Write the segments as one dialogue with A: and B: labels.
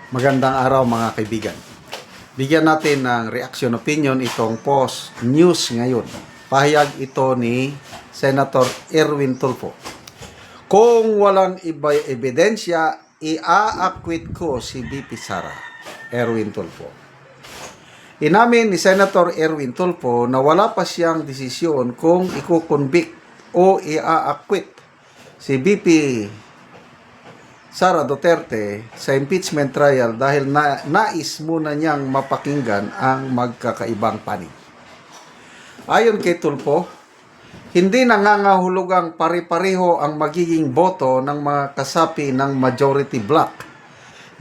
A: Magandang araw mga kaibigan. Bigyan natin ng reaction opinion itong post news ngayon. Pahayag ito ni Senator Erwin Tulfo. Kung walang ebidensya, ia-acquit ko si VP Sara. Erwin Tulfo. Inamin ni Senator Erwin Tulfo na wala pa siyang desisyon kung ikukonvict o ia-acquit si VP Sara Duterte sa impeachment trial dahil nais muna niyang mapakinggan ang magkakaibang panig. Ayon kay Tulfo, hindi nangangahulugang pare-pareho ang magiging boto ng mga kasapi ng majority bloc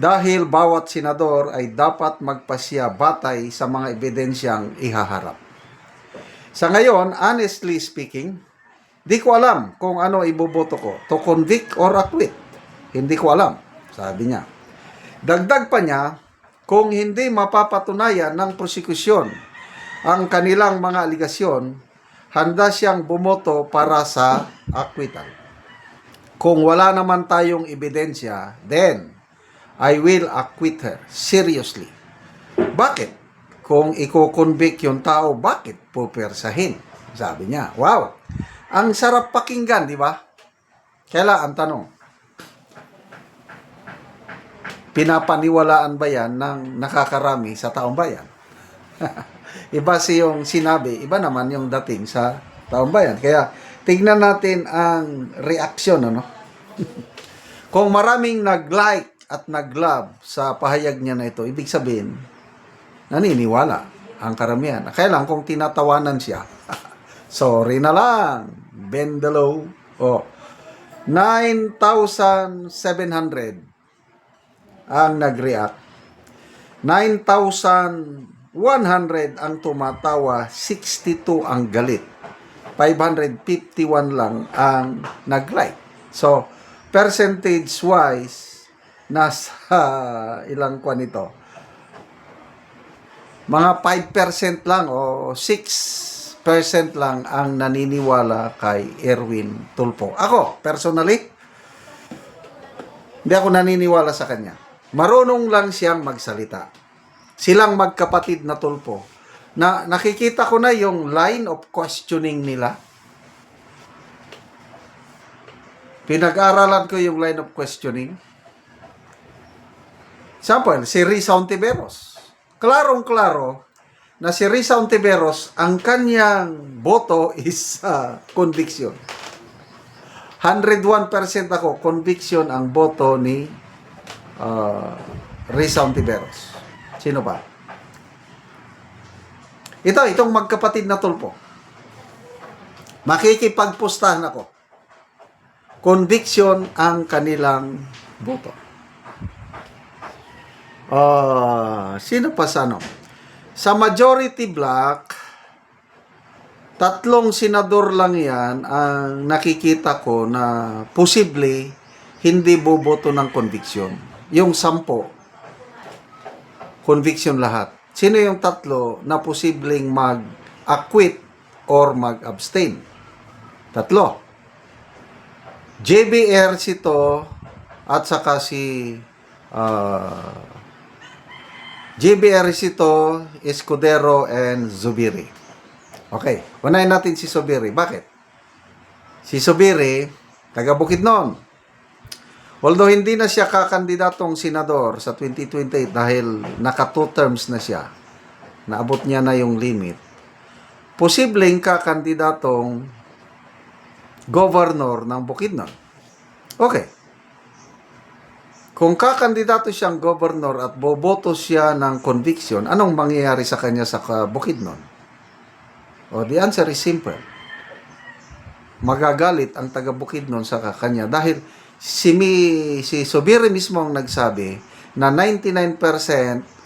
A: dahil bawat senador ay dapat magpasya batay sa mga ebidensyang ihaharap. Sa ngayon, honestly speaking, di ko alam kung ano iboboto ko, to convict or acquit. Hindi ko alam, sabi niya. Dagdag pa niya, kung hindi mapapatunayan ng prosekusyon ang kanilang mga aligasyon, handa siyang bumoto para sa acquittal. Kung wala naman tayong ebidensya, then I will acquit her seriously. Bakit? Kung iko-convict yung tao, bakit pupersahin? Sabi niya. Wow! Ang sarap pakinggan, di ba? Kaya ang tanong, pinapaniwalaan ba yan ng nakakarami sa taong bayan? Iba yung sinabi, iba naman yung dating sa taong bayan. Kaya tignan natin ang reaksyon, ano? Kung maraming nag-like at nag-love sa pahayag niya na ito, ibig sabihin, naniniwala ang karamihan. Kaya lang kung tinatawanan siya, sorry na lang, bend the low. Oh, 9,700 ang nag-react. 9,100 ang tumatawa, 62 ang galit. 551 lang ang nag-like. So, percentage-wise, nasa ilang kwan ito? Mga 5% lang o 6% lang ang naniniwala kay Erwin Tulfo. Ako, personally, hindi ako naniniwala sa kanya. Marunong lang siyang magsalita. Silang magkapatid na Tulfo. Na nakikita ko na yung line of questioning nila. Pinag-aralan ko yung line of questioning. Example, si Risa Ontiveros. Klarong-klaro na si Risa Ontiveros, ang kanyang boto is conviction. 101% ako, conviction ang boto ni Risa Ontiveros. Sino pa? Itong magkapatid na Tulfo. Makikipagpustahan ako. Conviction ang kanilang boto. Sino pa sa ano? Sa majority bloc, 3 senador lang yan ang nakikita ko na posible hindi boboto ng conviction. Yung 10, conviction lahat. Sino yung 3 na posibleng mag-acquit or mag-abstain? 3. JBR Sito at saka si JBR Sito, Escudero, and Zubiri. Okay, unahin natin si Zubiri. Bakit? Si Zubiri, taga Bukidnon. Although hindi na siya kakandidatong senador sa 2028 dahil naka 2 terms na siya, naabot niya na yung limit, posibleng kakandidatong governor ng Bukidnon. Okay. Kung kakandidato siyang governor at boboto siya ng conviction, anong mangyayari sa kanya sa Bukidnon? The answer is simple. Magagalit ang taga Bukidnon sa kanya dahil si Zubiri mismo ang nagsabi na 99%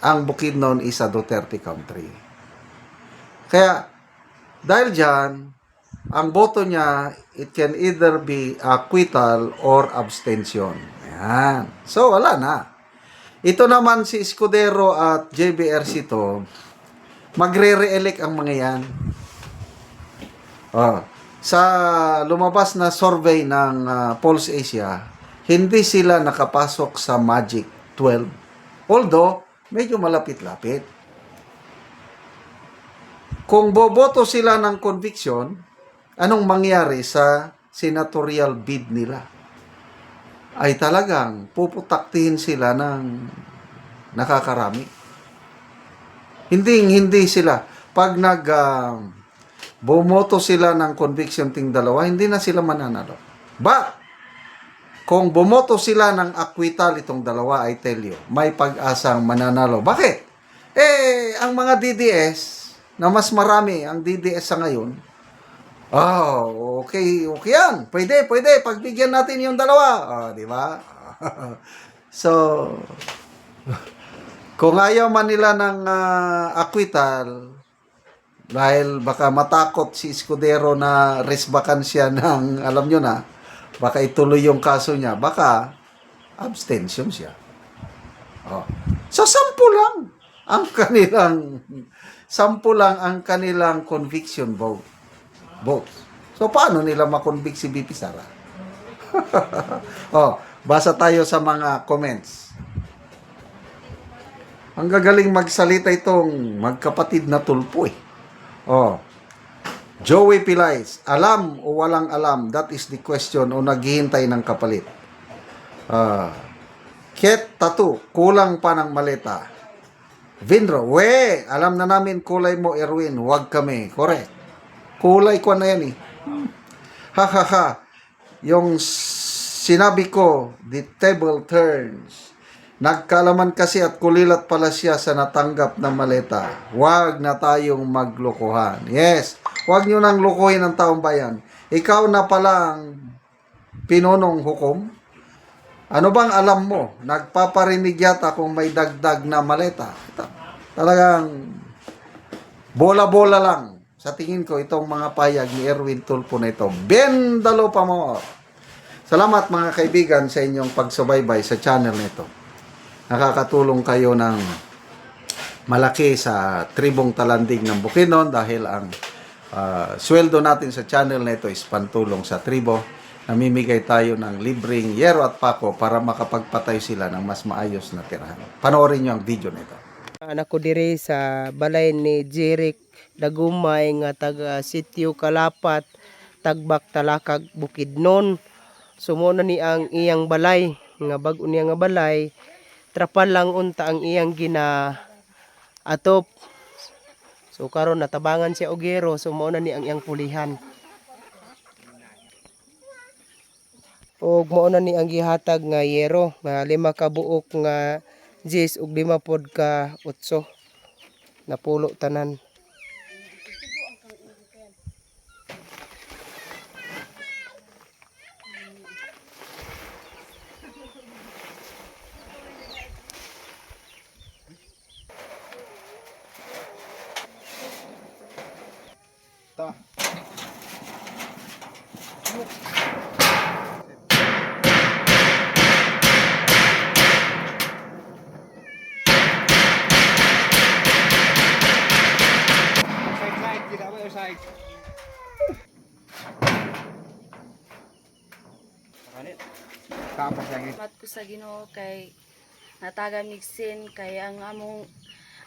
A: ang Bukidnon is a Duterte country. Kaya, dahil dyan, ang boto niya, it can either be acquittal or abstention. Ayan. So, wala na. Ito naman si Escudero at JBR Sito, magre-re-elect ang mga yan. Sa lumabas na survey ng Pulse Asia, hindi sila nakapasok sa Magic 12. Although, medyo malapit-lapit. Kung boboto sila ng conviction, anong mangyari sa senatorial bid nila? Ay talagang puputaktihin sila ng nakakarami. Hindi sila. Pag bumoto sila ng conviction ting dalawa, hindi na sila mananalo. But, kung bumoto sila ng acquittal itong dalawa, I tell you, may pag-asang mananalo. Bakit? Ang mga DDS, na mas marami ang DDS sa ngayon, okay yan. Pwede, pagbigyan natin yung dalawa. Di ba? So, kung ayaw man nila ng acquittal, dahil baka matakot si Escudero na res vacancia ng, alam nyo na, baka ituloy yung kaso niya, baka abstention siya. So, 10 lang ang kanilang conviction vote. So, paano nila makonvict si BP Sara? Basa tayo sa mga comments. Ang gagaling magsalita itong magkapatid na tulpo eh. Joey Pilais, alam o walang alam? That is the question, o naghihintay ng kapalit. Ket Tattoo, kulang pa ng maleta. Vindro, alam na namin kulay mo, Erwin, wag kami. Correct. Kulay ko na yan eh. Yung sinabi ko, the table turns. Nagkaalaman kasi at kulilat pala siya sa natanggap na maleta. Huwag na tayong maglokohan. Yes, huwag nyo nang lokohin ang taong bayan. Ikaw na palang pinunong hukom. Ano bang alam mo? Nagpaparinig yata kung may dagdag na maleta. Talagang bola-bola lang. Sa tingin ko, itong mga payag ni Erwin Tulfo na ito. Bendalo pa mo. Salamat mga kaibigan sa inyong pagsubaybay sa channel nito. Nakakatulong kayo ng malaki sa tribong talandig ng Bukidnon dahil ang sweldo natin sa channel na ito is pantulong sa tribo. Namimigay tayo ng libreng yero at pako para makapagpatay sila ng mas maayos na tirahan. Panoorin nyo ang video nito.
B: Anak ko diri sa balay ni Jeric Dagumay nga taga Sitio Kalapat, Tagbak, Talakag, Bukidnon. Sumuna ni ang iyang balay nga bag-o niya nga balay. Trapal lang unta ang iyang atop. So karon natabangan siya og yero, sumuna ni ang iyang pulihan. Og mao na ni ang gihatag nga yero nga 5 ka buok nga 10 ug 5 pod ka 8 napulo tanan.
C: Salamat ko sa Ginoo kay nataga mixin kay ang among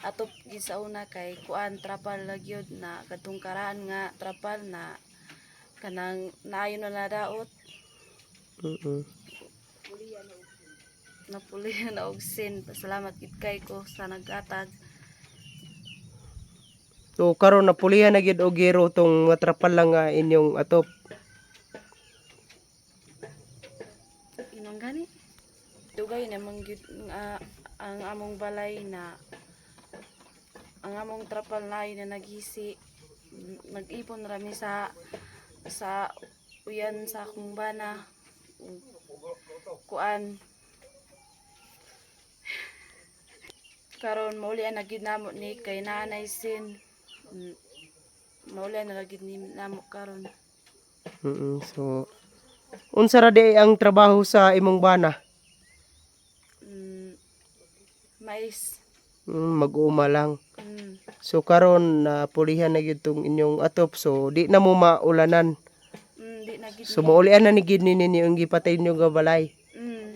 C: atop gid sa una kay kuan trapal gyud na kadtong karaan nga trapal na kanang naayon na nadaot. Napulihan na og sin. Pasalamat gid kay ko sa naghatag.
B: So karon napulihan na gyud og yero tong nga trapal lang nga inyong atop.
C: Inong gani. Dugay namang gyud ang among balay na ang among trapal na naghisi. Nag-ipon rami sa uyan sa akong bana. Kuan karon mauli na gid namo ni kay nanay sin. Mauli na gid ni namo karon.
B: So unsa ra di ang trabaho sa imong bana?
C: Mais.
B: Mag-uuma lang. So karon napulihan na gyud tong inyong atop, so di na mo maulanan.
C: Di na gid.
B: So maulian na ni gid ninyo ang gipatay ninyo nga balay.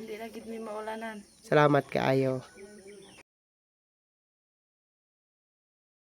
C: Di na gid mi maulanan.
B: Salamat kaayo.